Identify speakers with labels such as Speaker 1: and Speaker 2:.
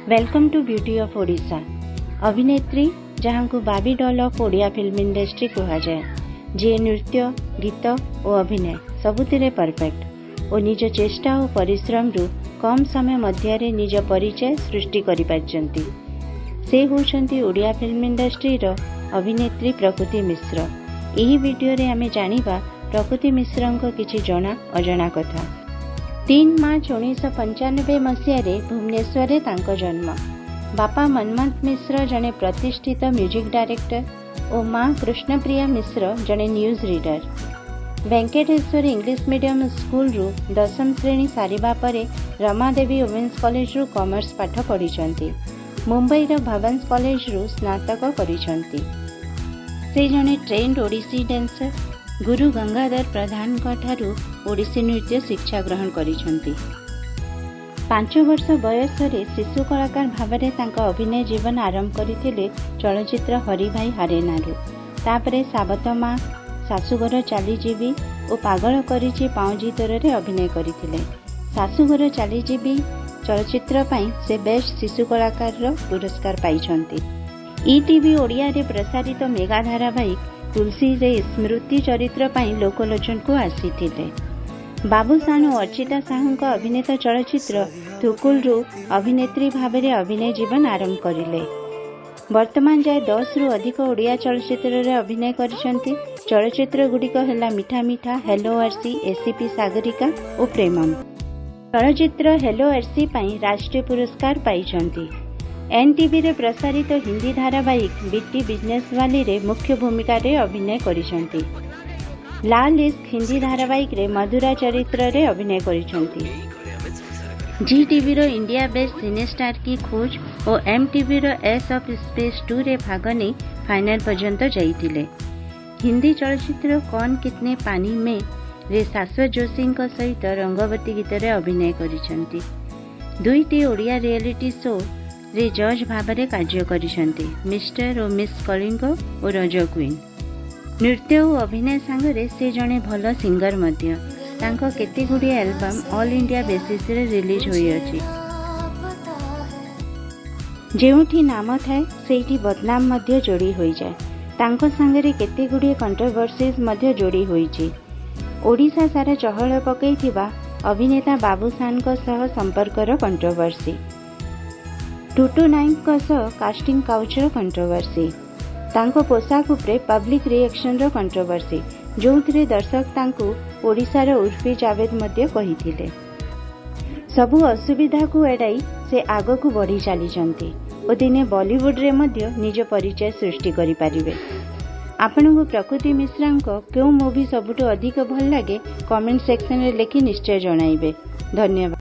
Speaker 1: Welcome to beauty of Odisha. अभिनेत्री जहाँ को बाबी doll of Odia film industry कहुए, जी नृत्य गीत और अभिनय सबुतिरे परफेक्ट और निज चेष्टा और परिश्रम रु कम समय मध्य निज परिचय सृष्टि करि पारिचंती। से होचंती ओडिया फिल्म इंडस्ट्री रो अभिनेत्री प्रकृति मिश्र। यही वीडियो रे आमे जानिबा प्रकृति मिश्र को किछि जना अजना कथा। 3 मार्च 1995 मसीह भुवनेश्वर तांको जन्म। बापा मनमथ मिश्र जने प्रतिष्ठित म्यूजिक डायरेक्टर और माँ कृष्णप्रिया मिश्र जने news reader. Venkateswara English medium school रु 10वीं श्रेणी सारिबा परे रमादेवी वुमेन्स कॉलेज रु कॉमर्स पाठ पढ़िछंती। मुंबई रो भवंस कॉलेज रु स्नातक करिछंती। से जने ट्रेंड ओडिसी डांसर गुरु गंगाधर प्रधान ठारू ओडिसी नृत्य शिक्षा ग्रहण करिछंती। 5 वर्ष बयस शिशु कलाकार भावरे तांका अभिनय जीवन आरंभ करथिले चलचित्र हरि भाई हारेनारू। तापरे साबत माँ, सासुघर चालीजीवी और पागल करिछि पाउजी तोरे अभिनय करथिले। सासुघर चालीजीवी चलचित्र पई से बेस्ट शिशु कलाकार रो पुरस्कार पाइछंती। ईटीवी ओडिया रे प्रसारित मेगा धारावाहिक तुलसी रे स्मृति चरित्र पई लोकलोचन को आसीथिले। बाबूसान और अर्चिता साहू का अभिनीत चलचित्र थुकुल रु अभिनेत्री भावरे अभिनय जीवन आरंभ करिले। वर्तमान जाए 10 रु अधिक ओडिया चलचित्र रे अभिनय करिसंती। चलचित्र गुड़िक हैला मीठा मीठा, हेलो आरसी, एसीपी सागरिका और प्रेमम। चलचित्र हेलो आरसी पई राष्ट्रीय पुरस्कार पाइछंती। एनटीवी रे प्रसारित हिंदी धारावाहिक बीटी बिजनेस वाली रे मुख्य भूमिका रे अभिनय करिसंती। लाल इश्क हिंदी धारावाहिक रे मधुरा चरित्र रे अभिनय करिसंती। जी टीवी रो इंडिया बेस्ट सिने स्टार की खोज और एमटीवी रो एस ऑफ स्पेस 2 रे भाग नहीं फाइनल पर्यंत जाइतिले। हिंदी चलचित्र कौन कितने पानी में रे शाश्वत जोशी सहित रंगवती गीत रे अभिनय करिसंती। 2टी ओडिया रियलिटी शो रे जज भावरे कार्य करिसंती, मिस्टर और मिस कलिंग और रज क्वीन। नृत्य और अभिनय सांगरे से जने भल सिंगर मध्य। तांको केते गुडी एल्बम ऑल इंडिया बेसिस रे रिलीज होई अछि। जेउठी नाम थाए सेठी बदनाम मध्य जोड़ी होई जाए। तांको सांगरे केते गुडी कंट्रोवर्सीज मध्य जोड़ी होईछि। ओडिशा सारा चहल पकईथिबा अभिनेता बाबूसान को सह संपर्कर कंट्रोवर्सी, टुटू नाइक को सह कास्टिंग काउचर कंट्रोवर्सी, तांको पोशाक उपरे पब्लिक रिएक्शन रो कंट्रोवर्सी, जोथिरे दर्शक तांको ओडिशार उर्फी जावेद मध्य कहिथिले। सबु असुविधा को एड़ाई से आगो को बढ़ी चलीचंती और दिने बॉलीवुड रे मध्य निज परिचय सृष्टि करि पारिबे। आपनको प्रकृति मिश्रा को क्यों मूवी सबुठु अधिक भल लगे कमेंट सेक्शन रे लिखि निश्चय जणाइबे। धन्यवाद।